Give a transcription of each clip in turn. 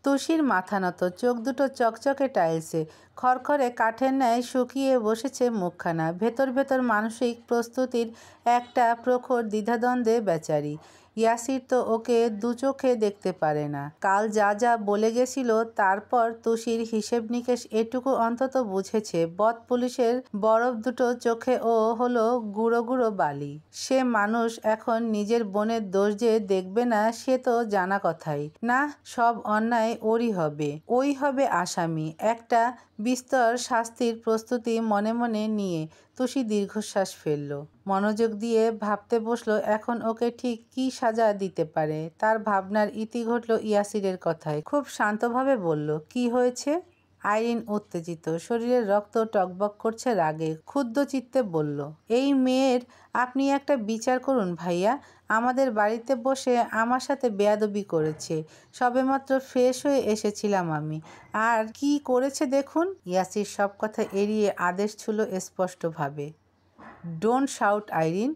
তুষির মাথা নত, চোখ দুটো চকচকে টাইলসে, খড়খড়ে কাঠের ন্যায় শুকিয়ে বসেছে মুখখানা। ভেতর ভেতর মানসিক প্রস্তুতির একটা প্রখর দ্বিধাদ্বন্দ্বে বেচারি। ইয়াসির তো ওকে দু চোখে দেখতে পারে না। কাল যা যা বলে গেছিল তারপর তুষির হিসেব নিকেশ এটুকু অন্তত বুঝেছে, বদ পুলিশের বরফ দুটো চোখে ও হলো গুঁড়ো গুঁড়ো বালি। সে মানুষ এখন নিজের বোনের দোষ যে দেখবে না সে তো জানা কথাই না। সব অন্যায় ওরই হবে, ওই হবে আসামি। একটা বিস্তর শাস্তির প্রস্তুতি মনে মনে নিয়ে তুষি দীর্ঘশ্বাস ফেলল। মনোযোগ দিয়ে ভাবতে বসলো এখন ওকে ঠিক কী সাজা দিতে পারে। তার ভাবনার ইতি ঘটল ইয়াসিরের কথায়। খুব শান্তভাবে বলল, কি হয়েছে? আইরিন উত্তেজিত, শরীরের রক্ত টকবক করছে রাগে, ক্ষুব্ধ চিত্তে বলল, এই মেয়ের আপনি একটা বিচার করুন ভাইয়া। আমাদের বাড়িতে বসে আমার সাথে বেয়াদবি করেছে। সবেমাত্র ফ্রেশ হয়ে এসেছিলাম আমি, আর কি করেছে দেখুন। ইয়াসির সব কথা এড়িয়ে আদেশ ছুঁল স্পষ্টভাবে, ডোন্ট শাউট আইরিন,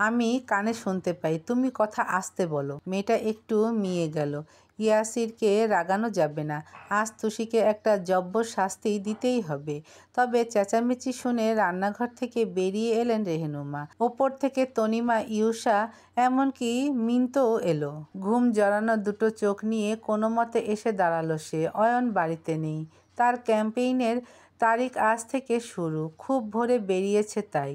আমি কানে শুনতে পাই, তুমি কথা আস্তে বলো। মেয়েটা একটু মিয়ে গেল। ইয়াসিরকে রাগানো যাবে না, আজ তুষিকে একটা জব্বর শাস্তি দিতেই হবে। তবে চেঁচামেচি শুনে রান্নাঘর থেকে বেরিয়ে এলেন রেহেনুমা। ওপর থেকে তনিমা, ইউষা, এমনকি মিন্টুও এলো। ঘুম জড়ানো দুটো চোখ নিয়ে কোনো মতে এসে দাঁড়ালো সে। অয়ন বাড়িতে নেই, তার ক্যাম্পেইনের তারিখ আজ থেকে শুরু, খুব ভোরে বেরিয়েছে তাই।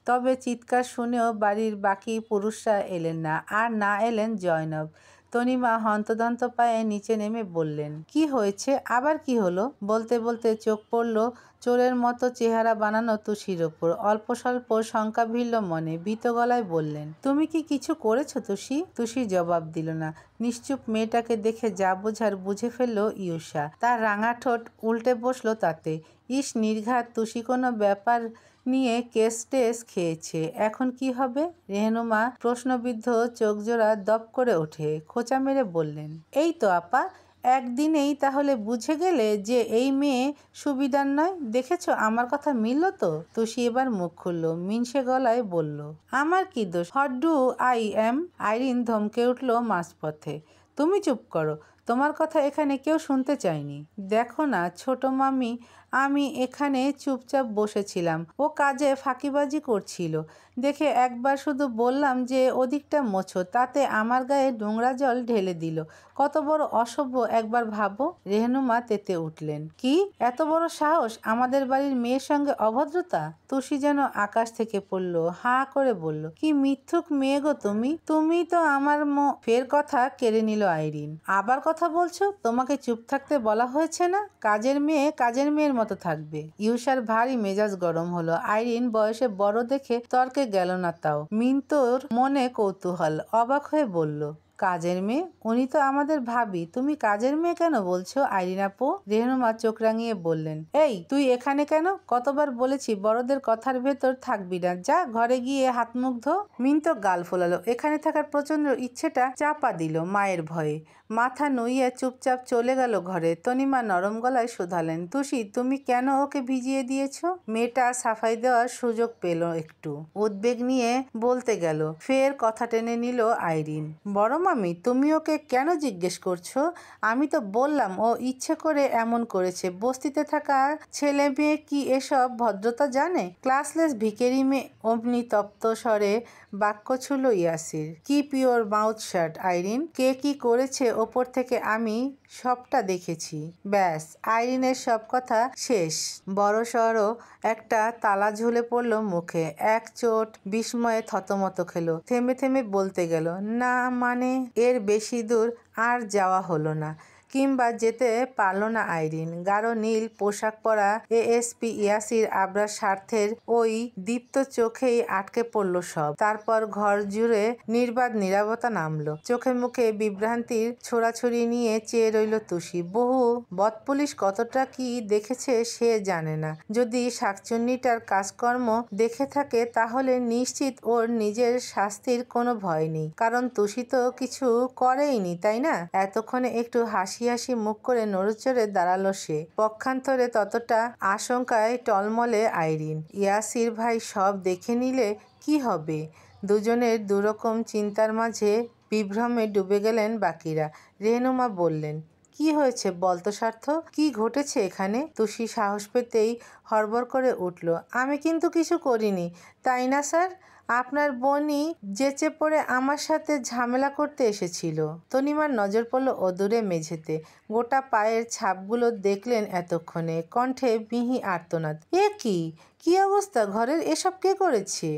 তবে চিৎকার শুনেও বাড়ির বাকি পুরুষরা এলেন না, আর না এলেন জয়নব। তনিমা হন্তদন্ত পায়ে নিচে নেমে বললেন, কি হয়েছে, আবার কি হলো? বলতে বলতে চোখ পড়ল চোরের মতো চেহারা বানানো তুষির ওপর। অল্প স্বল্প শঙ্কা ভিড়ল মনে। ভীত গলায় বললেন, তুমি কি কিছু করেছো তুষি? তুষি জবাব দিল না। নিশ্চুপ মেয়েটাকে দেখে যা বোঝার বুঝে ফেলল ইউষা। তার রাঙা ঠোঁট উল্টে বসলো তাতে। ইস নির্ঘাত, তুষি কোনো ব্যাপার নিয়ে কেস টেস খেয়েছে, এখন কি হবে? রেহেনুমা প্রশ্নবিদ্ধ চোখজোড়া দপ করে ওঠে, খোঁচা মেরে বললেন, এই তো আপা, একদিনেই তাহলে বুঝে গেলে যে এই মেয়ে সুবিধার নয়। দেখেছো আমার কথা মিলল তো? তুষি এবার মুখ খুলল, মিনসে গলায় বলল, আমার কি দোষ? What do I am? Irene ধমকে উঠল মাঝপথে, তুমি চুপ করো, তোমার কথা এখানে কেউ শুনতে চায়নি। দেখো না ছোট মামি, আমি এখানে চুপচাপ বসেছিলাম, ও কাজে ফাঁকিবাজি করছিল দেখে একবার শুধু বললাম যে ওদিকটা মোছো, তাতে আমার গায়ে নোংরা জল ঢেলে দিল। কত বড় অসভ্য একবার ভাবো। রেহেনুমা তেতে উঠলেন, কি এত বড় সাহস আমাদের বাড়ির মেয়ের সঙ্গে অভদ্রতা? তুষি যেন আকাশ থেকে পড়ল, হাঁ করে বলল, কি মিথ্যুক মেয়ে গো তুমি, তুমি তো আমার ফের কথা কেড়ে নিল আইরিন। আবার কথা বলছো? তোমাকে চুপ থাকতে বলা হয়েছে না? কাজের মেয়ে কাজের মেয়ের মতো থাকবে। ইউষার ভারী মেজাজ গরম হলো। আইরিন বয়সে বড় দেখে তর্কে গেল না তাও। মিন্টুর মনে কৌতূহল, অবাক হয়ে বলল, কাজের মেয়ে? উনি তো আমাদের ভাবি, তুমি কাজের মেয়ে কেন বলছো আইরিন আপু? রেহেনুমা চোখ রাঙিয়ে বললেন, এই তুই এখানে কেন? কতবার বলেছি বড়দের কথার ভেতর থাকবি না, যা ঘরে গিয়ে হাত মুখ ধো। মিন্টু গাল ফোলালো, এখানে থাকার প্রচন্ড ইচ্ছেটা চাপা দিল মায়ের ভয়ে। মাথা নুইয়ে চুপচাপ চলে গেল ঘরে। তনিমা নরম গলায় শুধালেন, তুষি তুমি কেন ওকে ভিজিয়ে দিয়েছো? মেয়েটা সাফাই দেওয়ার সুযোগ পেল একটু। উদ্বেগ নিয়ে বলতে গেল, ফের কথা টেনে নিল আইরিন, বড় মামি তুমি ওকে কেন জিজ্ঞেস করছো? আমি তো বললাম ও ইচ্ছে করে এমন করেছে। বস্তিতে থাকা ছেলে মেয়ে কি এসব ভদ্রতা জানে? ক্লাসলেস ভিকেরি মেয়ে। অমনি তপ্ত স্বরে বাক্য ছুল Yasir, keep your mouth shut Irene, কে কি করেছে ওপর থেকে আমি সবটা দেখেছি। ব্যাস, আইরিনের সব কথা শেষ। বড়সড় একটা তালা ঝুলে পড়ল মুখে। এক চোট বিস্ময়ে থতমত খেলো। থেমে থেমে বলতে গেল, না মানে? এর বেশি দূর আর যাওয়া হলো না, কিংবা যেতে পারল না আইরিন। গাঢ় নীল পোশাক পরা এএসপি ইয়াসির আবরার স্বার্থের ওই দীপ্ত চোখেই আটকে পড়ল সব। তারপর ঘর জুড়ে নির্বাদ নীরবতা নামলো। চোখে মুখে বিভ্রান্তির ছোড়াছড়ি নিয়ে চেয়ে রইল তুষি। বহু বদপুলিশ কতটা কি দেখেছে সে জানে না। যদি শাকচুন্নিটার কাজকর্ম দেখে থাকে তাহলে নিশ্চিত ওর নিজের শাস্তির কোনো ভয় নেই, কারণ তুষি তো কিছু করেইনি, তাই না? এতক্ষণে একটু হাসি হাসি মুখ করে নড়েচড়ে দাঁড়ালো সে। পক্ষান্তরে ততটা আশঙ্কায় টলমলে আইরিন। ইয়াসির ভাই সব দেখে নিলে কি হবে? দুজনের দুরকম চিন্তার মাঝে বিভ্রমে ডুবে গেলেন বাকিরা। রেহেনুমা বললেন, কি হয়েছে বলতো স্বার্থ, কি ঘটেছে এখানে? তুষি সাহস পেতেই হড়বড় করে উঠল। আমি কিন্তু কিছু করিনি, তাই না স্যার? আপনার বোনই যেচে পড়ে আমার সাথে ঝামেলা করতে এসেছিল। তনিমার নজর পড়ল অদূরে মেঝেতে। গোটা পায়ের ছাপগুলো দেখলেন এতক্ষণে। কণ্ঠে মিহি আর্তনাদ। এ কি, কি অবস্থা ঘরের? এসব কে করেছে?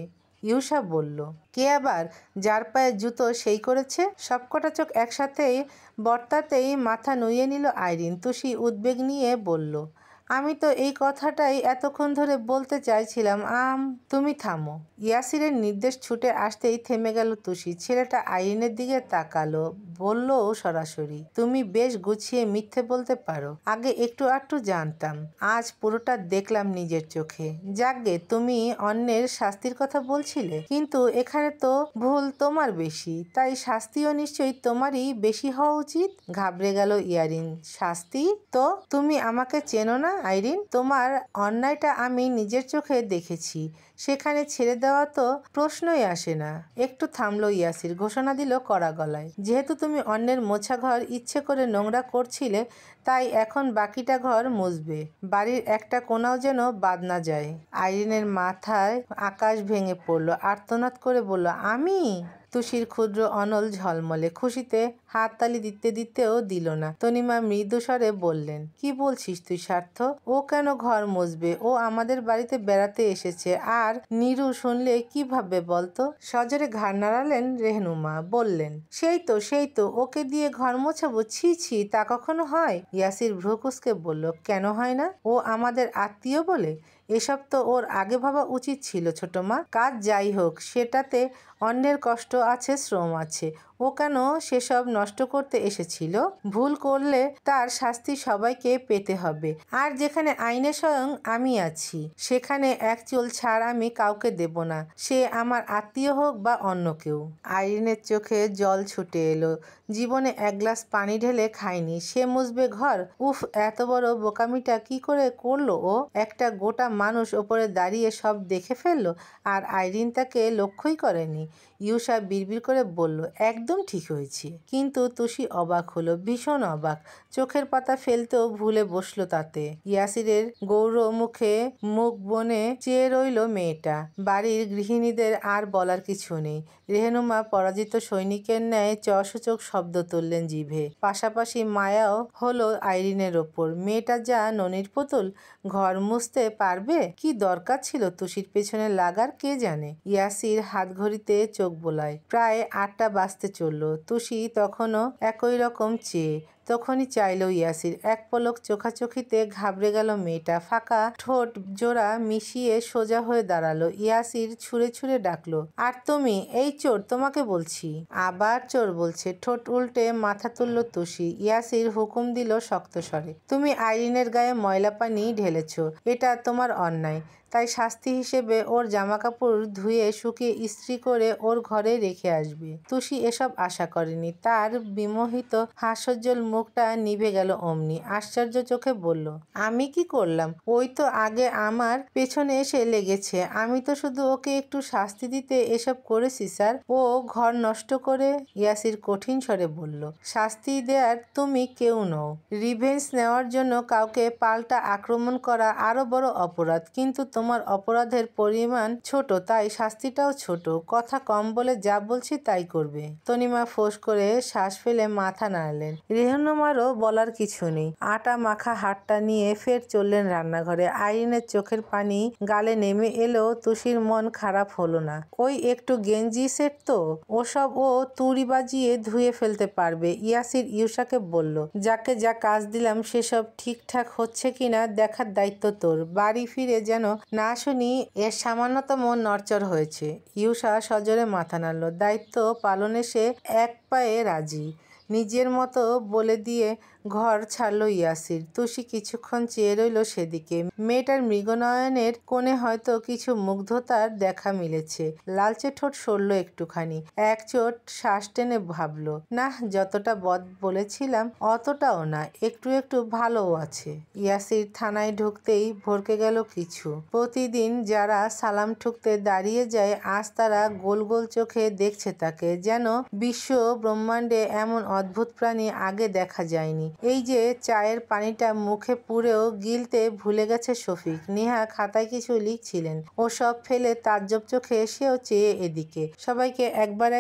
ইউসা বলল। কে আবার? যার পায়ে জুতো সেই করেছে। সবকটা চোখ একসাথেই বর্তাতেই মাথা নুইয়ে নিল আইরিন। তুষি উদ্বেগ নিয়ে বলল, আমি তো এই কথাটাই এতক্ষণ ধরে বলতে চাইছিলাম। তুমি থামো। ইয়াসিরের নির্দেশ ছুটে আসতেই থেমে গেল তুষি। ছেলেটা আইরিনের দিকে তাকালো, বলল সরাসরি, তুমি বেশ গুছিয়ে মিথ্যে বলতে পারো। আগে একটু আধটু জানতাম, আজ পুরোটা দেখলাম নিজের চোখে। যাকগে, তুমি অন্যের শাস্তির কথা বলছিলে, কিন্তু এখানে তো ভুল তোমার বেশি, তাই শাস্তিও নিশ্চয়ই তোমারই বেশি হওয়া উচিত। ঘাবড়ে গেল ইয়ারিন। শাস্তি? তো তুমি আমাকে চেনো না আইরিন? তোমার অন্যায়টা আমি নিজের চোখে দেখেছি, সেখানে ছেড়ে দেওয়া তো প্রশ্নই আসে না। একটু থামলো ইয়াসির, ঘোষণা দিল কড়া গলায়, যেহেতু তুমি অন্যের মোছা ঘর ইচ্ছে করে নোংরা করছিলে, তাই এখন বাকিটা ঘর মুছবে। বাড়ির একটা কোনাও যেন বাদ না যায়। আইরিনের মাথায় আকাশ ভেঙে পড়ল। আর্তনাদ করে বলল, আমি? তুষির ক্ষুদ্র অনল ঝলমলে। খুশিতে হাততালি দিতে দিতেও দিল না। তনিমা মৃদু স্বরে বললেন, কি বলছিস তুই স্বার্থ? ও কেন ঘর মুছবে? ও আমাদের বাড়িতে বেড়াতে এসেছে। আর নীরু শুনলে কি ভাববে বলতো? সজোরে ঘাড় নাড়ালেন রেহনুমা, বললেন, সেই তো ওকে দিয়ে ঘর মোছাবো? ছি ছি, তা কখনো হয়? ইয়াসির ভ্রু কুঁচকে বলল, কেন হয় না? ও আমাদের আত্মীয় বলে? এসব তো ওর আগে ভাবা উচিত ছিল ছোট মা। কাজ যাই হোক, সেটাতে অন্যের কষ্ট আছে, শ্রম আছে। ও কেন সেসব নষ্ট করতে এসেছিল? ভুল করলে তার শাস্তি সবাইকে পেতে হবে। আর যেখানে আইনে স্বয়ং আমি আছি, সেখানে এক চুল ছাড় আমি কাউকে দেব না, সে আমার আত্মীয় হোক বা অন্য কেউ। আইরিনের চোখে জল ছুটে এলো। জীবনে এক গ্লাস পানি ঢেলে খায়নি, সে মুছবে ঘর? উফ, এত বড় বোকামিটা কি করে করলো ও? একটা গোটা মানুষ ওপরে দাঁড়িয়ে সব দেখে ফেললো, আর আইরিন তাকে লক্ষ্যই করেনি। ইউসা বিড়বিড় করে বলল, একদম ঠিক হয়েছে। কিন্তু তুষি অবাক হলো, ভীষণ অবাক। চোখের পাতা ফেলতেও ভুলে বসলো তাতে। ইয়াসিরের গৌর মুখে মুখ বনে চেয়ে রইল মেয়েটা। বাড়ির গৃহিণীদের আর বলার কিছু নেই। রেহনুমা পরাজিত সৈনিকের ন্যায় চসূচক শব্দ তুললেন জিভে। পাশাপাশি মায়াও হলো আইরিনের ওপর। মেয়েটা যা ননির পুতুল, ঘর মুছতে পারবে। কি দরকার ছিল তুষির পেছনে লাগার কে জানে। ইয়াসির হাত ঘড়িতে চোখ বোলায়। প্রায় 8টা বাজতে চলল। তুষি তখনও একই রকম চেয়ে। তখনই চাইল ইয়াসির। এক পলক চোখাচোখিতে ঘাবড়ে গেল মেয়েটা। ফাঁকা ঠোঁট জোড়া মিশিয়ে সোজা হয়ে দাঁড়ালো। ইয়াসির ছুঁড়ে ছুঁড়ে ডাকলো, আর তুমি? এই চোর, তোমাকে বলছি। আবার চোর বলছে? ঠোঁট উল্টে মাথা তুলল তুষি। ইয়াসির হুকুম দিল শক্ত স্বরে, তুমি আইরিনের গায়ে ময়লা পানি ঢেলেছ, এটা তোমার অন্যায়। তাই শাস্তি হিসেবে ওর জামাকাপড় ধুয়ে শুকিয়ে ইস্ত্রি করে ওর ঘরে রেখে আসবে। তুষি এসব আশা করেনি। তার বিমোহিত হাস্যোজ্জ্বল মুখটা নিভে গেল অমনি। আশ্চর্য চোখে বলল, আমি কি করলাম? ওই তো আগে আমার পেছনে এসে লেগেছে। আমি তো শুধু ওকে একটু শাস্তি দিতে এসব করেছি স্যার। ও ঘর নষ্ট করে। ইয়াসির কঠিন স্বরে বলল, শাস্তি দেয়ার তুমি কেউ নও। রিভেঞ্জ নেওয়ার জন্য কাউকে পাল্টা আক্রমণ করা আরো বড় অপরাধ। কিন্তু তোমার অপরাধের পরিমাণ ছোট, তাই শাস্তিটাও ছোট। কথা কম বলে যা বলছি তাই করবে। তনিমা ফোঁস করে শ্বাস ফেলে মাথা নাড়লেন। রেহনুমারও বলার কিছু নেই। আটা মাখা হাতটা নিয়ে ফের চললেন রান্নাঘরে। আইরিনের চোখের পানি গালে নেমে এলেও তুষির মন খারাপ হলো না। ওই একটু গেঞ্জি সেট তো, ওসব ও তুড়ি বাজিয়ে ধুয়ে ফেলতে পারবে। ইয়াসির ইউসাকে বলল, যাকে যা কাজ দিলাম সেসব ঠিকঠাক হচ্ছে কিনা দেখার দায়িত্ব তোর। বাড়ি ফিরে যেন না শুনি এর সামান্যতম নড়চড় হয়েছে। ইউসা সজোরে মাথা নাড়ল। দায়িত্ব পালনে সে এক পায়ে রাজি। নিজের মতো বলে দিয়ে ঘর ছাড়ল ইয়াসির। তুষি কিছুক্ষণ চেয়ে রইল সেদিকে। মেয়েটার মৃগনয়নের কোণে হয়তো কিছু মুগ্ধতার দেখা মিলেছে। লালচে ঠোঁট সরল একটুখানি। এক চোট শ্বাস টেনে ভাবল, না, যতটা বদ বলেছিলাম অতটাও না, একটু একটু ভালোও আছে। ইয়াসির থানায় ঢুকতেই ভরকে গেল কিছু। প্রতিদিন যারা সালাম ঠুকতে দাঁড়িয়ে যায়, আজ তারা গোল গোল চোখে দেখছে তাকে, যেন বিশ্ব ব্রহ্মাণ্ডে এমন অদ্ভুত প্রাণী আগে দেখা যায়নি। এই যে চায়ের পানিটা মুখে পুরেও গিলতে ভুলে গেছে শফিক। নেহা খাতায় কিছু লিখছিলেন, ও সব ফেলে তাজ্জব চোখে সেও চেয়ে এদিকে। সবাইকে একবার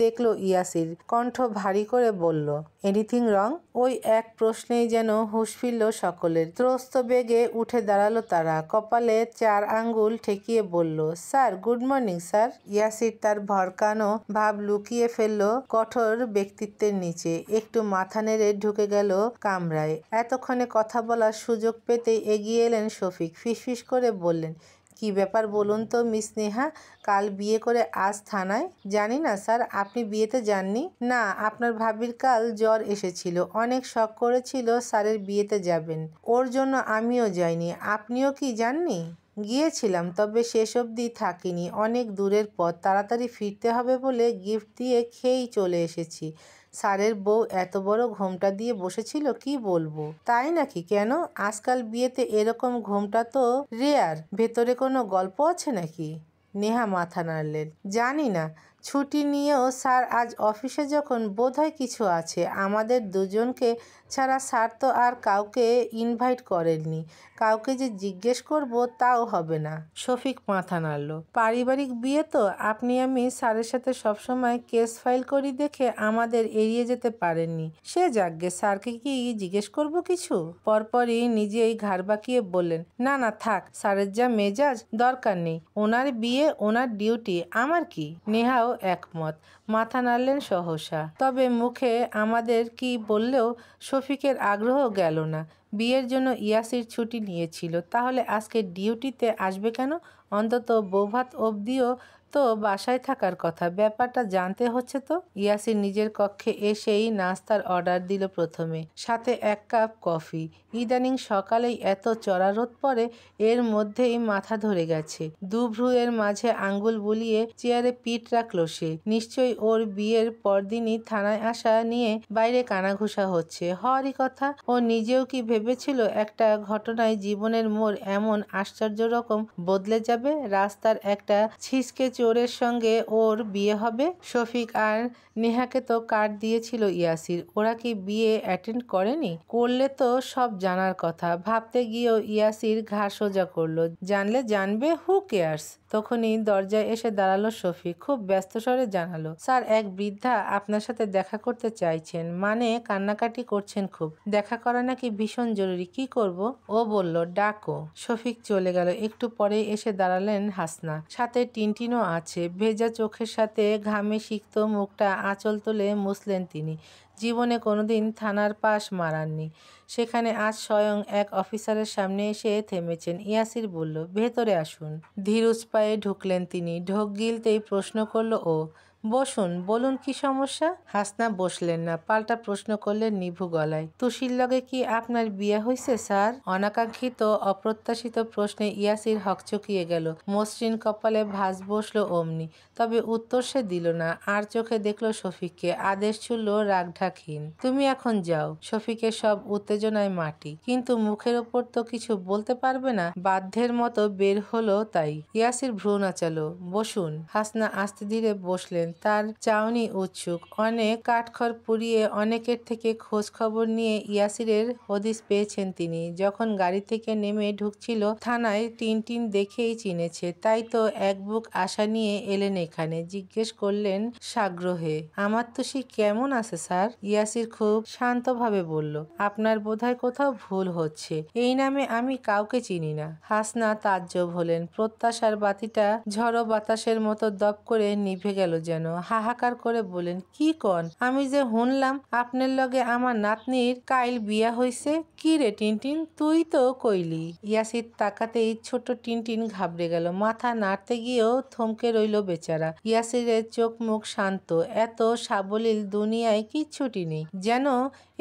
দেখলো ইয়াসির, কণ্ঠ ভারী করে বলল, এনিথিং রং? ওই এক প্রশ্নেই যেন হুঁশ ফিরল সকলের। ত্রস্ত বেগে উঠে দাঁড়ালো তারা, কপালে 4 আঙ্গুল ঠেকিয়ে বলল, sir, good morning sir. Yasir তার ভরকানো ভাব লুকিয়ে ফেলল কঠোর ব্যক্তিত্বের নিচে, একটু মাথা নেড়ে ঢুকে গেল কামরায়। এতক্ষণে কথা বলার সুযোগ পেতেই এগিয়ে এলেন শফিক। ফিসফিস করে বললেন, কি ব্যাপার বলুন তো মিস নেহা, কাল বিয়ে করে আজ থানায়? জানি না স্যার, আপনি বিয়েতে যাননি? না, আপনার ভাবির কাল জ্বর এসেছিল, অনেক শখ করেছিল স্যারের বিয়েতে যাবেন, ওর জন্য আমিও যাইনি। আপনিও কি যাননি? গিয়েছিলাম, তবে শেষ অবধি থাকিনি, অনেক দূরের পথ, তাড়াতাড়ি ফিরতে হবে বলে গিফট দিয়ে খেয়েই চলে এসেছি। স্যারের বউ এত বড় ঘোমটা দিয়ে বসেছিল, কি বলবো। তাই নাকি? কেন? আজকাল বিয়েতে এরকম ঘোমটা তো রেয়ার। ভেতরে কোনো গল্প আছে নাকি? নেহা মাথা নাড়লেন, জানি না, ছুটি নিয়েও স্যার আজ অফিসে যখন, বোধহয় কিছু আছে। আমাদের দুজনকে ছাড়া স্যার তো আর কাউকে ইনভাইট করেননি। কাউকে যে জিজ্ঞেস করব তাও হবে না। শফিক মাথা নাড়ল। পারিবারিক বিয়ে তো, আপনি আমি স্যারের সাথে সবসময় কেস ফাইল করি দেখে আমাদের এড়িয়ে যেতে পারেননি। সে যাকগে, স্যারকে কি জিজ্ঞেস করব কিছু? পরপরই নিজেই ঘাড় বাঁকিয়ে বললেন, না না থাক, স্যারের যা মেজাজ, দরকার নেই। ওনার বিয়ে, ওনার ডিউটি, আমার কি? নেহাও একমত, মাথা নাড়লেন সহসা। তবে মুখে আমাদের কি বললেও শফিকের আগ্রহ গেল না। বিয়ের জন্য ইয়াসির ছুটি নিয়েছিল, তাহলে আজকে ডিউটিতে আসবে কেন? অন্তত বৌভাত অবধিও তো বাসায় থাকার কথা, ব্যাপারটা জানতে হচ্ছে তো। ইয়াসির নিজের কক্ষে এসেই নাস্তার অর্ডার দিল প্রথমে, সাথে 1 কাপ কফি। ইদানিং সকালেই এত চড়া রোদ পড়ে, এর মধ্যেই মাথা ধরে গেছে। দুভ্রুয়ের মাঝে আঙ্গুল বুলিয়ে চেয়ারে পিঠ রাখল সে। নিশ্চয়ই ওর বিয়ের পরদিনই থানায় আসা নিয়ে বাইরে কানাঘুষা হচ্ছে। হওয়ারই কথা। ও নিজেও কি ভেবেছিল একটা ঘটনায় জীবনের মোড় এমন আশ্চর্য রকম বদলে যাবে? রাস্তার একটা ছিচকে চোরের সঙ্গে ওর বিয়ে হবে। শফিক আর নেহাকে তো কার্ড দিয়েছিল ইয়াসির, ওরা কি বিয়ে অ্যাটেন্ড করেনি? করলে তো সব জানার কথা। ভাবতে গিয়েও ইয়াসির ঘাড় সোজা করলো, জানলে জানবে, হু কেয়ার্স। তখনই দরজায় এসে দাঁড়ালো শফিক, খুব ব্যস্ত স্বরে জানালো, স্যার, এক বৃদ্ধা আপনার সাথে দেখা করতে চাইছেন, মানে কান্নাকাটি করছেন খুব। দেখা করা নাকি ভীষণ জরুরি, কি করব? ও বলল, ডাকো। শফিক চলে গেল। একটু পরেই এসে দাঁড়ালেন হাসনা, সাথে টিনটিনও আছে। ভেজা চোখের সাথে ঘামে সিক্ত মুখটা আঁচল তুলে মুছলেন তিনি। জীবনে কোনোদিন থানার পাশ মারাননি, সেখানে আজ স্বয়ং এক অফিসারের সামনে এসে থেমেছেন। ইয়াসির বলল, ভেতরে আসুন। ধীরুজ পায়ে ঢুকলেন তিনি। ঢোক গিলতেই প্রশ্ন করল ও, বসুন, বলুন কি সমস্যা? হাসনা বসলেন না, পাল্টা প্রশ্ন করলেন নিভু গলায়, তুষির লগে কি আপনার বিয়ে হইছে স্যার? অনাকাঙ্ক্ষিত অপ্রত্যাশিত প্রশ্নে ইয়াসির হকচকিয়ে গেল। মসৃণ কপালে ভাঁজ বসলো অমনি, তবে উত্তর সে দিল না। আর চোখে দেখল শফিককে, আদেশ ছুড়ল রাগঢাকহীন, তুমি এখন যাও। শফিকের সব উত্তেজনায় মাটি, কিন্তু মুখের ওপর তো কিছু বলতে পারবে না, বাধ্যের মতো বের হলো তাই। ইয়াসির ভ্রু নাচালো, বসুন। হাসনা আস্তে ধীরে বসলেন, তার চাউনি উৎসুক। অনেক কাঠখড় পুড়িয়ে অনেকের থেকে খোঁজ খবর নিয়ে ইয়াসিরের হদিস পেয়েছেন তিনি। যখন গাড়ি থেকে নেমে ঢুকছিল থানায়, টিনটিন দেখেই চিনেছে, তাই তো এক বুক আশা নিয়ে এলেন এখানে। জিজ্ঞেস করলেন সাগ্রহে, আমার তুষি কেমন আছে স্যার? ইয়াসির খুব শান্তভাবে বলল, আপনার বোধহয় কোথাও ভুল হচ্ছে, এই নামে আমি কাউকে চিনি না। হাসনা তাজ্জব হলেন, প্রত্যাশার বাতিটা ঝড়ো বাতাসের মতো দপ করে নিভে গেল যেন। হাহাকার করে বলেন, কি কন? আমি যে শুনলাম আপনার লগে আমার নাতনির কাইল বিয়া হইছে। কি রে টিনটিন, তুই তো কইলি। ইয়াসির তাকাতেই ছোট টিনটিন ঘাবড়ে গেল, মাথা নাড়তে গিয়েও থমকে রইল বেচারা। ইয়াসিরের চোখ মুখ শান্ত, এত সাবলীল দুনিয়ায় কিচ্ছুটি নেই, যেন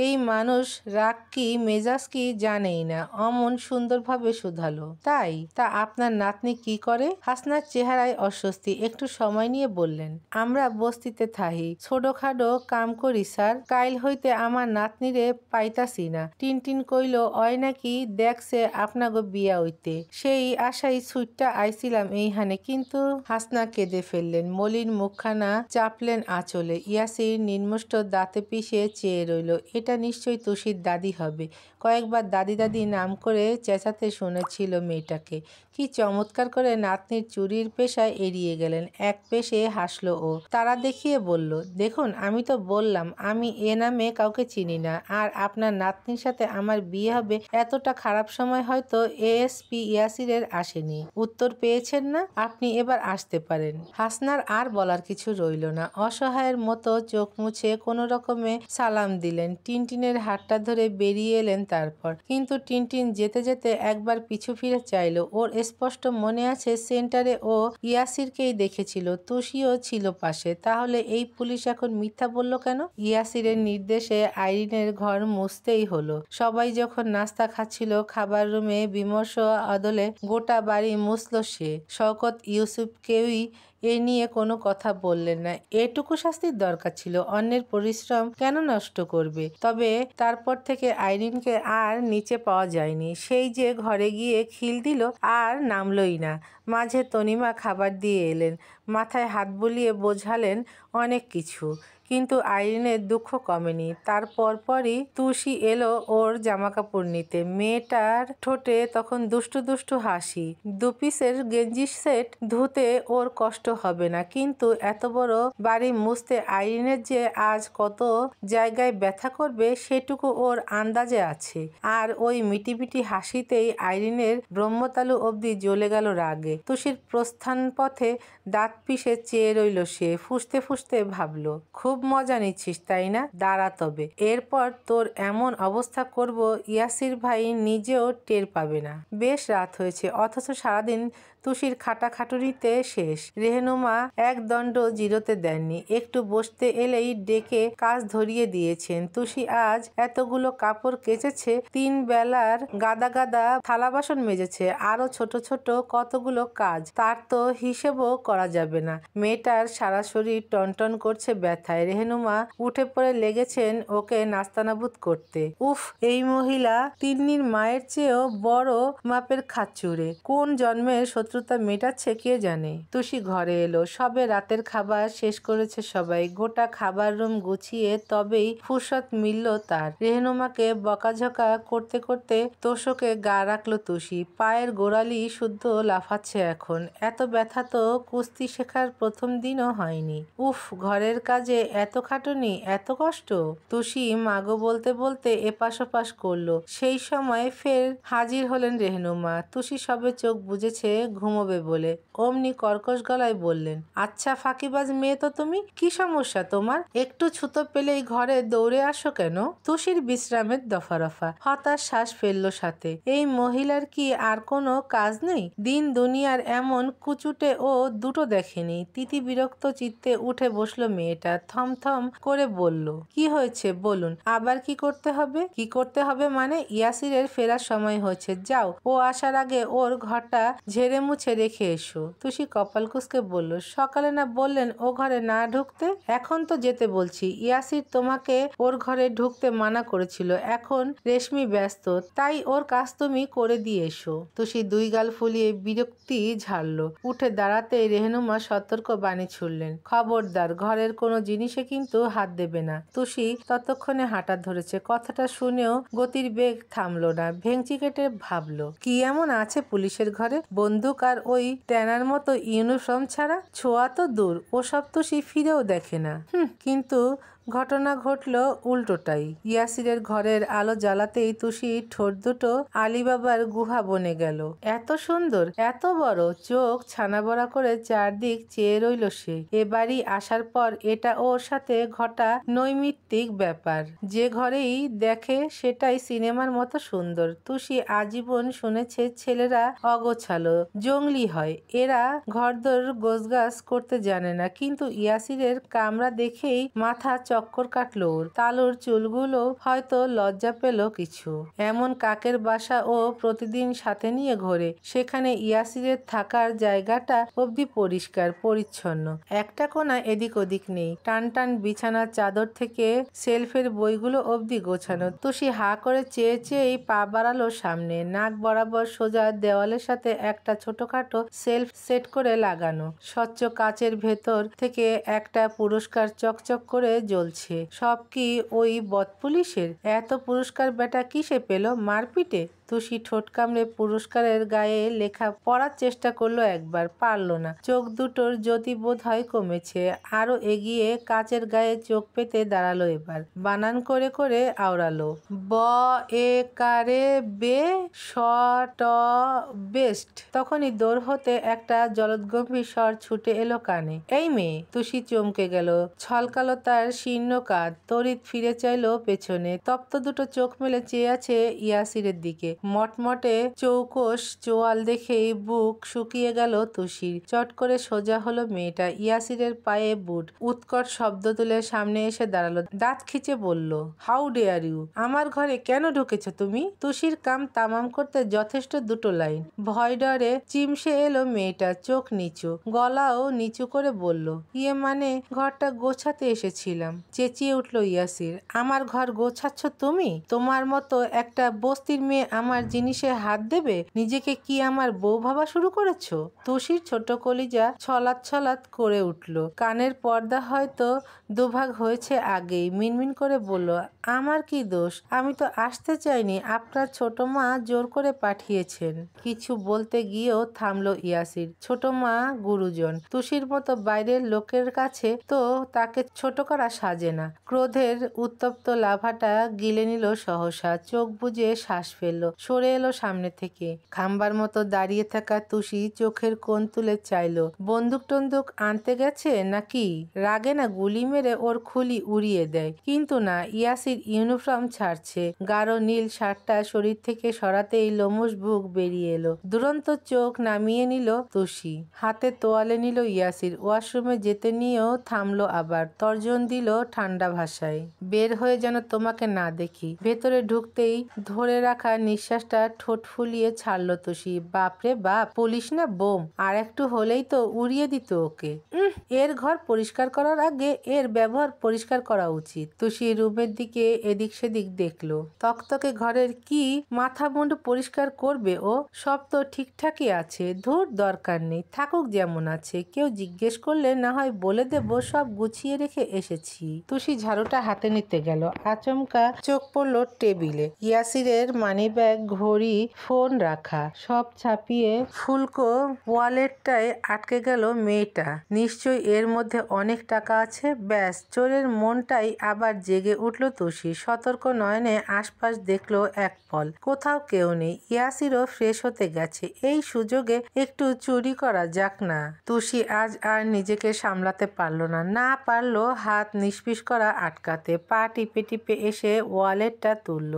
এই মানুষ রাগ কি মেজাজ কি জানেই না। অমন সুন্দরভাবে শুধালো, তাই? তা আপনার নাতনি কি করে? হাসনার চেহারায় অস্বস্তি, একটু সময় নিয়ে বললেন, আমরা বস্তিতে থাহি, ছোটখাটো কাম করি স্যার। কাইল হইতে আমার নাতনিরে পাইতাছি না। টিনটিন কইল অয় নাকি দেখছে আপনাগো বিয়া হইতে, সেই আশাই ছুটটা আইছিলাম এইখানে। কিন্তু হাসনা কেঁদে ফেললেন, মলিন মুখখানা চাপলেন আঁচলে। ইয়াসির নির্মুষ্ট দাঁতে পিষে চেয়ে রইল। এটা নিশ্চয়ই তুষির দাদি হবে। কয়েকবার দাদি দাদি নাম করে চেঁচাতে শুনেছিল মেয়েটাকে। কি চমৎকার করে নাতনির চুরির পেশায় এড়িয়ে গেলেন। এক পেশে হাসলো ও, তারা দেখিয়ে বলল, দেখুন আমি তো বললাম আমি এ নামে কাউকে চিনি না, আর আপনার নাতনির সাথে আমার বিয়ে হবে এতটা খারাপ সময় হয়তো এএসপি ইয়াসিরের আসেনি। উত্তর পেয়েছেন না? আপনি এবার আসতে পারেন। হাসনার আর বলার কিছু রইল না। অসহায়ের মতো চোখ মুছে কোনো রকমে সালাম দিলেন। টিনটিনের হাতটা ধরে বেরিয়ে এলেন তারপর। কিন্তু টিনটিন যেতে যেতে একবার পিছু ফিরে চাইল। ওর স্পষ্ট মনে আছে সেন্টারে ও ইয়াসিরকেই দেখেছিল, তুষিও ছিল পাশে। তাহলে এই পুলিশ এখন মিথ্যা বলল কেন? ইয়াসিরের নির্দেশে আইরিনের ঘর মুছতেই হলো। সবাই যখন নাস্তা খাচ্ছিল খাবার রুমে বিমর্ষ আদলে গোটা বাড়ি মুছল সে। শওকত ইউসুফ কেউই এ নিয়ে কোনো কথা বললেন না। এটুকু শাস্তির দরকার ছিল, অন্যের পরিশ্রম কেন নষ্ট করবে? তবে তারপর থেকে আইরিনকে আর নিচে পাওয়া যায়নি। সেই যে ঘরে গিয়ে খিল দিল আর নামলই না। মাঝে তনিমা খাবার দিয়ে এলেন, মাথায় হাত বুলিয়ে বোঝালেন অনেক কিছু, কিন্তু আইরিনের দুঃখ কমেনি। তার পরপরই তুষি এলো ওর জামাকাপড় নিতে। মেয়েটার ঠোঁটে তখন দুষ্টু দুষ্টু হাসি। দুপিসের গেঞ্জি সেট ধুতে ওর কষ্ট হবে না, কিন্তু এত বড় বাড়ি মুছতে আইরিনের যে আজ কত জায়গায় ব্যথা করবে সেটুকু ওর আন্দাজে আছে। আর ওই মিটিমিটি হাসিতেই আইরিনের ব্রহ্মতালু অবধি জ্বলে গেল রাগে। তুষির প্রস্থান পথে দাঁত পিষে চেয়ে রইল সে। ফুঁসতে ফুঁসতে ভাবল, খুব মজা নিচ্ছিস তাই না? দাঁড়া তবে, এরপর তোর এমন অবস্থা করব ইয়াসির ভাই নিজেও টের পাবে না। বেশ রাত হয়েছে, অথচ সারাদিন তুষির খাটাখাটুনিতে শেষ। রেহনুমা এক দণ্ড জিরোতে দেননি। একটু বসতে এলেই ডেকে কাজ ধরিয়ে দিয়েছেন। তুষি আজ এতগুলো কাপড় কেচেছে, 3 বেলার গাদা গাদা থালা বাসন মেজেছে, আরো ছোট ছোট কতগুলো কাজ, তার তো হিসেবও করা যাবে না। মেয়েটার সারা শরীর টনটন করছে ব্যথায়। রেহনুমা উঠে পড়ে লেগেছেন ওকে নাস্তানাবুদ করতে। উফ, এই মহিলা তিন্নির মায়ের চেয়েও বড় মাপের খাচ্চুরে। কোন জন্মের শত্রুতা মেটাচ্ছে কে জানে। তুষি ঘরে এলো। সবে রাতের খাবার শেষ করেছে সবাই। গোটা খাবার রুম গুছিয়ে তবেই ফুরসত মিলল তার। রেহনুমাকে বকাঝকা করতে করতে তোষকে গা রাখল তুষি। পায়ের গোড়ালি শুদ্ধ লাফাচ্ছে এখন। এত ব্যথা তো কুস্তি শেখার প্রথম দিনও হয়নি। উফ, ঘরের কাজে এত খাটুনি, এত কষ্ট। তুষি মাগো বলতে বলতে এপাশ ওপাশ করলো। সেই সময় ফের হাজির হলেন রেহনুমা। তুষি সবে চোখ বুজেছে ঘুমোবে বলে, অমনি কর্কশ গলায় বললেন, আচ্ছা ফাঁকিবাজ মেয়ে তো তুমি, কি সমস্যা তোমার? একটু ছুতো পেলেই ঘরে দৌড়ে আসো কেন? তুষির বিশ্রামের দফা রফা। হতাশ শ্বাস ফেলল সাথে। এই মহিলার কি আর কোনো কাজ নেই? দিন দুনিয়ার এমন কুচুটে ও দুটো দেখেনি। তিতি বিরক্ত চিত্তে উঠে বসলো মেয়েটা। থমথম করে বলল, কি হয়েছে বলুন। আবার কি করতে হবে? কি করতে হবে মানে? ইয়াসিরের ফেরার সময় হয়েছে, যাও ও আসার আগে ওর ঘরটা ঝেড়ে মুছে রেখে এসো। তুষি কপাল কুঁচকে বলল, সকালে না বললেন ও ঘরে না ঢুকতে? এখন তো যেতে বলছি। ইয়াসির তোমাকে ওর ঘরে ঢুকতে মানা করেছিল, এখন রেশমি ব্যস্ত, তাই ওর কাজ তুমি করে দিয়ে এসো। তুষি 2 গাল ফুলিয়ে বিরক্তি ঝাড়ল। উঠে দাঁড়াতেই রেহনুমা সতর্ক বাণী ছুড়লেন, খবরদার ঘরের কোনো জিনিসে কিন্তু হাত দেবে না। তুষি ততক্ষণে হাঁটা ধরেছে। কথাটা শুনেও গতির বেগ থামলো না। ভেংচি কেটে ভাবল, কি এমন আছে পুলিশের ঘরে? বন্দুক আর ওই ট্যানার মতো ইউনিফর্ম ছাড়া? ছোঁয়া তো দূর, ওসব তুষি ফিরেও দেখে না। কিন্তু ঘটনা ঘটল উল্টোটাই। ইয়াসিরের ঘরের আলো জ্বালাতেই তুষি ঠোঁট দুটো আলিবাবার গুহা বনে গেল। এত সুন্দর, এত বড়। চোখ ছানাবড়া করে চারদিক চেয়ে রইল সে। এ বাড়ি আসার পর এটা ওর সাথে ঘটা নৈমিত্তিক ব্যাপার। যে ঘরেই দেখে সেটাই সিনেমার মতো সুন্দর। তুষি আজীবন শুনেছে ছেলেরা অগোছালো, জঙ্গলি হয়, এরা ঘরদোর গোছগাছ করতে জানে না। কিন্তু ইয়াসিরের কামরা দেখেই মাথা চক্কর কাটলো ওর। তালুর চুলগুলো হয়তো লজ্জা পেল কিছু। এমন কাকের বাসা ও প্রতিদিন সাথে নিয়ে ঘোরে। সেখানে ইয়াসিরের থাকার জায়গাটা অবধি পরিষ্কার পরিচ্ছন্ন, একটা কোণা এদিক ওদিক নেই। টান টান বিছানার চাদর থেকে সেলফের বইগুলো অবধি গোছানো। তুষি হা করে চেয়ে চেয়েই পা বাড়ালো সামনে। নাক বরাবর সোজা দেওয়ালের সাথে একটা ছোটখাটো সেলফ সেট করে লাগানো। স্বচ্ছ কাচের ভেতর থেকে একটা পুরস্কার চকচক করে জ্বলছে। সব কি ওই বদপুলিশের? এত পুরস্কার বেটা কিসে পেল? মারপিটে? তুষি ঠোঁট কামড়ে পুরস্কারের গায়ে লেখা পড়ার চেষ্টা করলো একবার, পারল না। চোখ দুটোর জ্যোতি বোধ হয় কমেছে। আরো এগিয়ে কাচের গায়ে চোখ পেতে দাঁড়ালো। এবার বানান করে করে আওড়ালো, ব এ কারে বে স ট বেস্ট। তখনই দৌড় হতে একটা জলদগম্ভীর স্বর ছুটে এলো কানে, এই মেয়ে! তুষি চমকে গেল। ছলকালো তার শীর্ণ কাঁধ। তড়িৎ ফিরে চাইলো পেছনে। তপ্ত দুটো চোখ মেলে চেয়ে আছে ইয়াসিরের দিকে। মটমটে চৌকস চোয়াল দেখেই বুক শুকিয়ে গেল তুষির। চট করে সোজা হলো মেয়েটা। ইয়াসিরের পায়ে বুট। উৎকট শব্দ তুলে সামনে এসে দাঁড়ালো। দাঁত খিচে বলল, হাউ ডেয়ার ইউ! আমার ঘরে কেন ঢুকেছো তুমি? তুষির কাম তামাম করতে যথেষ্ট দুটো লাইন। ভয় ডরে চিমসে এলো মেয়েটা। চোখ নিচু, গলাও নিচু করে বলল, ইয়ে মানে ঘরটা গোছাতে এসেছিলাম। চেঁচিয়ে উঠল ইয়াসির, আমার ঘর গোছাচ্ছ তুমি? তোমার মতো একটা বস্তির মেয়ে আমার জিনিসে হাত দেবে? নিজেকে কি আমার বউ ভাবা শুরু করেছো? তুষির ছোট কলিজা ছলাৎ ছলাৎ করে উঠল। কানের পর্দা হয়তো দুভাগ হয়েছে আগেই। মিনমিন করে বলল, আমার কি দোষ? আমি তো আসতে চাইনি, আপনার ছোট মা জোর করে পাঠিয়েছেন। কিছু বলতে গিয়েও থামলো ইয়াসির। ছোট মা গুরুজন। তুষির মতো বাইরের লোকের কাছে তো তাকে ছোট করা সাজে না। ক্রোধের উত্তপ্ত লাভাটা গিলে নিল সহসা। চোখ বুজে শ্বাস ফেলল। সরে এলো সামনে থেকে। খাম্বার মতো দাঁড়িয়ে থাকা তুষি চোখের কোণ তুলে চাইল, বন্দুক টন্দুক আনতে গেছে নাকি? রাগে না গুলি মেরে ওর খুলি উড়িয়ে দেয়। কিন্তু না, ইয়াসির ইউনিফর্ম ছাড়ছে। গাঢ় নীল শার্টটা শরীর থেকে সরাতেই লোমশ বুক বেরিয়ে এলো। দুরন্ত চোখ নামিয়ে নিল তুষি। হাতে তোয়ালে নিল ইয়াসির। ওয়াশরুমে যেতে নিয়েও থামলো আবার। তর্জন দিল ঠান্ডা ভাষায়, বের হয়ে যেন তোমাকে না দেখি। ভেতরে ঢুকতেই ধরে রাখা নিঃশ্বাসটা ঠোঁট ফুলিয়ে ছাড়লো তুষি। বাপরে বাপ, পুলিশ না বোম! আর একটু হলেই তো উড়িয়ে দিত ওকে। এর ঘর পরিষ্কার করার আগে এর ব্যবহার পরিষ্কার করা উচিত। তুষি রুমের দিকে এদিক সেদিক দেখলো। তকতকে ঘরের কি মাথা মুন্ডু পরিষ্কার করবে ও? সব তো ঠিকঠাকই আছে। ধুর, দরকার নেই, থাকুক যেমন আছে। কেউ জিজ্ঞেস করলে না হয় বলে দেব সব গুছিয়ে রেখে এসেছি। তুষি ঝাড়ুটা হাতে নিতে গেল। আচমকা চোখ পড়লো টেবিলে। ইয়াসিরের মানিব্যাগ, ঘড়ি, ফোন রাখা, সব ছাপিয়ে ফুলকো ওয়ালেটটায় আটকে গেল মেয়েটা। নিশ্চয়ই এর মধ্যে অনেক টাকা আছে। ব্যাস, চোরের মনটাই আবার জেগে উঠল তুষি। সতর্ক নয়নে আশপাশ দেখলো এক পল। কোথাও কেউ নেই। ইয়াসিরও ফ্রেশ হতে গেছে। এই সুযোগে একটু চুরি করা যাক না। তুষি আজ আর নিজেকে সামলাতে পারল না। না পারলো হাত নিষ্পিস করা আটকাতে। পা টিপে টিপে এসে ওয়ালেটটা তুলল।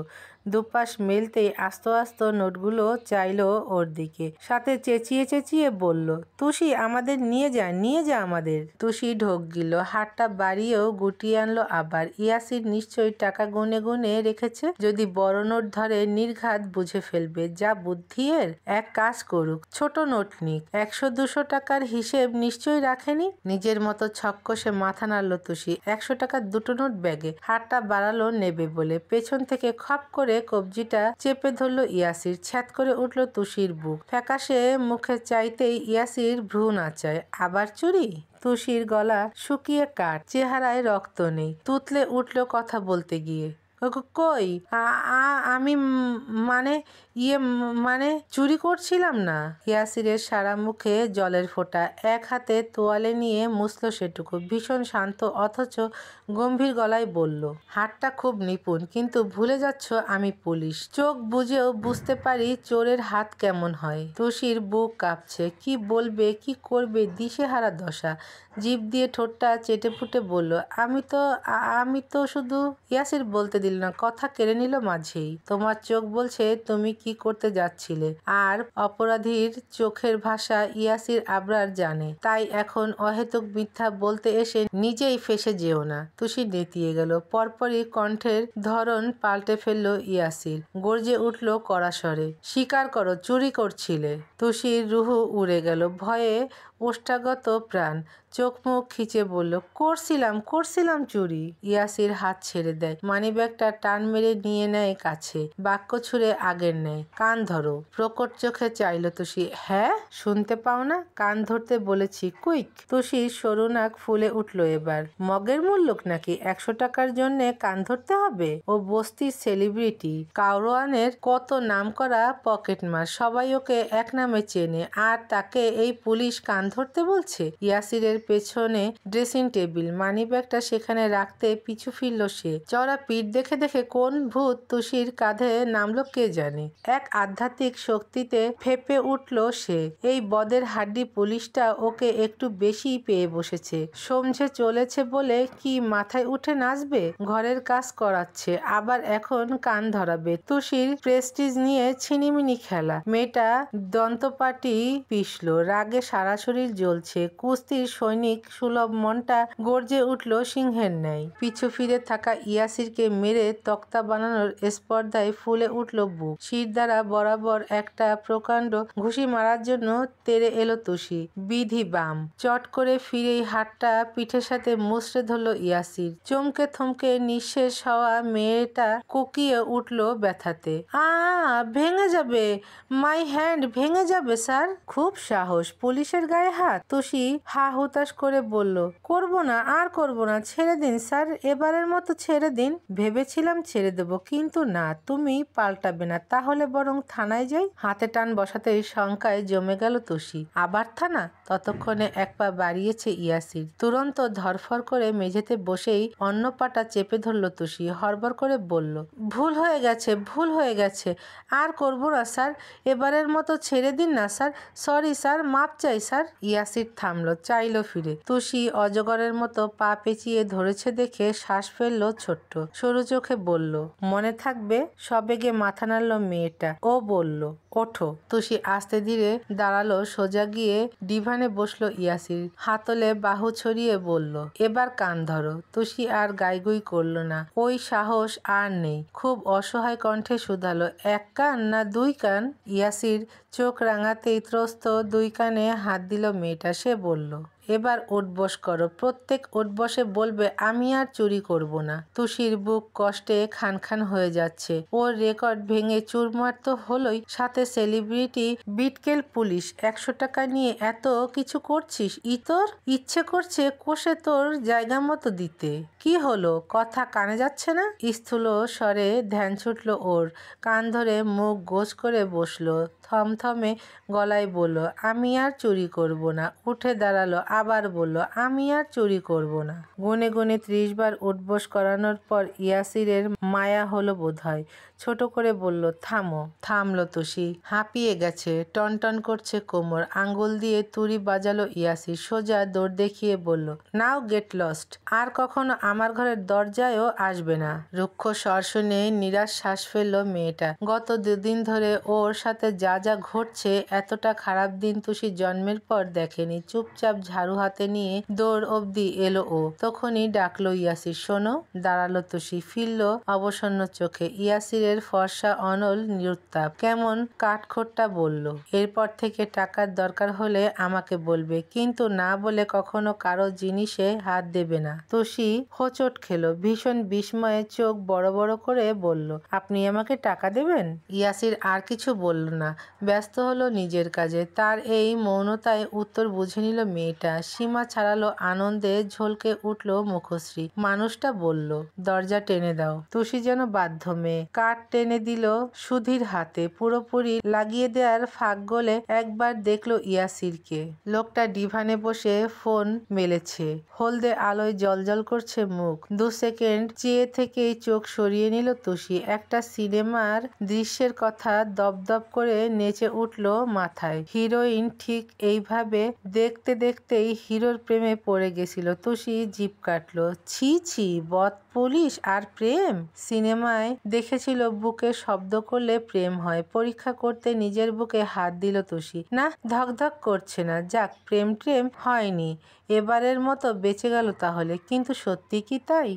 দুপাশ মেলতেই আস্ত আস্ত নোটগুলো চাইলো ওর দিকে। সাথে চেঁচিয়ে চেঁচিয়ে বলল, তুষি, আমাদের নিয়ে যা, নিয়ে যা আমাদের। তুষি ঢোক গিল। হাতটা বাড়িয়েও গুটিয়ে আনলো আবার। ইয়াসির নিশ্চয়ই টাকা গুনে গুনে রেখেছে। যদি বড় নোট ধরে নির্ঘাত বুঝে ফেলবে। যা বুদ্ধি এর! এক কাজ করুক, ছোট নোট নিক। 100-200 টাকার হিসেব নিশ্চয়ই রাখেনি। নিজের মতো ছক্কসে মাথা নাড়ল তুষি। 100 টাকার দুটো নোট ব্যাগে। হাতটা বাড়ালো নেবে বলে। পেছন থেকে খপ করে কবজিটা চেপে ধরলো ইয়াসির। ছ্যাঁত করে উঠল তুষির বুক। ফ্যাকাশে মুখে চাইতেই ইয়াসির ভ্রু নাচায়। আবার চুরি? তুষির গলা শুকিয়ে কাঠ, চেহারায় রক্ত নেই। তুতলে উঠল কথা বলতে গিয়ে। কই, আমি মানে মানে চুরি করছিলাম না। ইয়াসিরের সারা মুখে জলের ফোঁটা। এক হাতে তোয়ালে নিয়ে মুছল সেটুকু। ভীষণ শান্ত অথচ গম্ভীর গলায় বলল, হাতটা খুব নিপুণ, কিন্তু ভুলে যাচ্ছ আমি পুলিশ। চোখ বুঝেও বুঝতে পারি চোরের হাত কেমন হয়। তুষির বুক কাঁপছে। কি বলবে কি করবে দিশেহারা দশা। জিভ দিয়ে ঠোঁটটা চেটেপুটে বলল, আমি তো শুধু। ইয়াসির বলতে দিল দিল না, কথা কেড়ে নিল মাঝেই। তোমার চোখ বলছে তুমি কি করতে যাচ্ছিলে। আর অপরাধীর চোখের ভাষা ইয়াসির আবরার জানে, তাই এখন অহেতুক মিথ্যা বলতে এসে নিজেই ফেঁসে যেও না। তুষি নেতিয়ে গেল। পরপরই কণ্ঠের ধরন পাল্টে ফেলল ইয়াসির। গর্জে উঠল কড়া স্বরে, স্বীকার করো চুরি করছিলে। তুষির রুহু উড়ে গেল, ভয়ে ওষ্ঠাগত প্রাণ। চোখ মুখ খিচে বলল, করছিলাম চুরি। ইয়াসির হাত ছেড়ে দেয়, মানিব্যাগটা টান মেরে নিয়ে নেয় কাছে। বাক্য ছুড়ে আগের নেয়, কান ধরো। প্রকট চোখে চাইল তুষি। হ্যাঁ, শুনতে পাও না? কান ধরতে বলেছি, কুইক। তুষির সরু নাক ফুলে উঠল এবার। মগের মূল্যক নাকি 100 টাকার জন্যে কান ধরতে হবে? ও বস্তির সেলিব্রিটি, কাউরোয়ানের কত নাম করা পকেটমার, সবাই ওকে এক নামে চেনে, আর তাকে এই পুলিশ কান ধরতে বলছে? ইয়াসিরের পেছনে ড্রেসিং টেবিল, মানিব্যাগটা সেখানে রাখতে পিছু ফিরল সে। চড়া পিঠ দেখে দেখে কোন ভূত তুষির কাঁধে নামলো কে জানে। এক আধ্যাত্মিক শক্তিতে ফেপে উঠল সে। এই বদের হাড্ডি পুলিশটা ওকে একটু বেশি পেয়ে বসেছে। সমঝে চলেছে বলে কি মাথায় উঠে নাচবে? ঘরের কাজ করাচ্ছে, আবার এখন কান ধরাবে। তুষির প্রেস্টিজ নিয়ে ছিনিমিনি খেলা। মেয়েটা দন্তপাটি পিষল, রাগে সারা শরীর জ্বলছে। কুস্তির সৈনিক সুলভ মনটা গর্জে উঠল সিংহের ন্যায়। পিছু ফিরে থাকা ইয়াসিরকে মেরে তক্তা বানানোর স্পর্ধায় ফুলে উঠল বুক। শিরদাঁড়া বরাবর একটা প্রকাণ্ড ঘুষি মারার জন্য তেড়ে এলো তুষি। বিধি বাম। চট করে ফিরেই হাতটা পিঠের সাথে মুচড়ে ধরল ইয়াসির। চমকে থমকে নিঃশেষ হওয়া মেয়েটা কুকিয়ে উঠল ব্যথাতে। ভেঙে যাবে, মাই হ্যান্ড ভেঙে যাবে স্যার। খুব সাহস, পুলিশের গায়ে হাত? তুষি হা হুতাশ করে বলল, করব না, আর করব না, ছেড়ে দিন স্যার, এবারের মতো ছেড়ে দিন। ভেবেছিলাম ছেড়ে দেব, কিন্তু না, তুমি পাল্টাবে না। তাহলে বরং থানায় যাই। হাতে টান বসাতেই শঙ্কায় জমে গেল তুষি। আবার থানা? ততক্ষণে এক পা বাড়িয়েছে ইয়াসির। তুরন্ত ধরফর করে মেঝেতে বসেই অন্য পাটা চেপে ধরল তুষি। হড়বড় করে বলল, ভুল হয়ে গেছে, আর করব না স্যার, এবারের মতো ছেড়ে দিন না স্যার, সরি স্যার, মাপ চাই স্যার। ইয়াসির থামলো, চাইল ফিরে। তুষি অজগরের মতো পা পেঁচিয়ে ধরেছে দেখে শ্বাস ফেললো ছোট্ট। সরু চোখে বলল, মনে থাকবে? সবেগে মাথা নাড়ল মেয়েটা। ও বলল, ওঠো। তুষি আস্তে ধীরে দাঁড়ালো, সোজা গিয়ে ডিভানে বসলো ইয়াসির। হাতলে বাহু ছড়িয়ে বলল, এবার কান ধরো। তুষি আর গাইগুই করল না, ওই সাহস আর নেই। খুব অসহায় কণ্ঠে শুধালো, এক কান না 2 কান? ইয়াসির চোখ রাঙাতেই ত্রস্ত 2 কানে হাত দিল মেয়েটা। সে বলল, এবার উঠবস করো, প্রত্যেক উঠবসে বলবে আমি আর চুরি করব না। তুষির বুক কষ্টে খান খান হয়ে যাচ্ছে। ওর রেকর্ড ভেঙে চুরমার তো হলোই, সাথে সেলিব্রিটি, বিটকেল পুলিশ। 100 টাকা নিয়ে এত কিছু করছিস? তোর ইচ্ছে করছে কষে তোর জায়গা মতো দিতে। কি হলো, কথা কানে যাচ্ছে না? স্থূল স্বরে ধ্যান ছুটল ওর। কান ধরে মুখ গোছ করে বসলো। থমথমে গলায় বলল, আমি আর চুরি করব না। উঠে দাঁড়ালো, আবার বলল, আমি আর চুরি করব না। গুনে গুনে 30 বার উঠবস করানোর পর ইয়াসিরের মায়া হলো বোধহয়। ছোট করে বলল, থামো। থামলো তুষি। হাঁপিয়ে গেছে, টনটন করছে কোমর। আঙ্গুল দিয়ে তুড়ি বাজালো ইয়াসির। সোজা দৌড় দেখিয়ে বলল, নাও গেট লস্ট। আর কখনো আমার ঘরের দরজায়ও আসবে না। রুক্ষ স্বর শুনে নিরাশ শ্বাস ফেলল মেয়েটা। গত 2 দিন ধরে ওর সাথে যা যা ঘটছে, এতটা খারাপ দিন তুষি জন্মের পর দেখেনি। চুপচাপ ঝাড়ু হাতে নিয়ে দৌড় অবধি এলো ও। তখনই ডাকলো ইয়াসির, শোনো। দাঁড়ালো তুষি, ফিরল অবসন্ন চোখে। ইয়াসিরের ফর্সা অনল নিরুত্তাপ, কেমন কাঠখোট্টা বলল, এরপর থেকে টাকার দরকার হলে আমাকে বলবে, কিন্তু না বলে কখনো কারো জিনিসে হাত দেবে না। তুষি হোঁচট খেলো, ভীষণ বিস্ময়ে চোখ বড় বড় করে বলল, আপনি আমাকে টাকা দেবেন? ইয়াসির আর কিছু বলল না, ব্যস্ত হলো নিজের কাজে। তার এই মৌনতায় উত্তর বুঝে নিল মেয়েটা। সীমা ছাড়ালো আনন্দে, ঝলকে উঠল মুখশ্রী। মানুষটা বলল, দরজা টেনে দাও। তুষি যেন বাধ্য মেয়ে, কাঠ টেনে দিল সুধীর হাতে। পুরোপুরি লাগিয়ে দেওয়ার ফাঁক গলে একবার দেখলো ইয়াসিরকে। লোকটা ডিভানে বসে ফোন মেলেছে। হলদে আলোয় জ্বলজ্বল করছে মুখ। 2 সেকেন্ড চেয়ে থেকেই চোখ সরিয়ে নিল তুষি। একটা সিনেমার দৃশ্যের কথা দপদপ করে নেচে উঠল মাথায়। হিরোইন ঠিক এইভাবে দেখতে দেখতেই হিরোর প্রেমে পড়ে গেছিল। তুষি জিভ কাটলো। ছি ছি, বদ পুলিশ আর প্রেম। সিনেমায় দেখেছিল বুকে শব্দ করলে প্রেম হয়। পরীক্ষা করতে নিজের বুকে হাত দিল তুষি। না, ধকধক করছে না। যাক, প্রেম হয়নি, এবারের মতো বেঁচে গেল তাহলে। কিন্তু সত্যি কি তাই?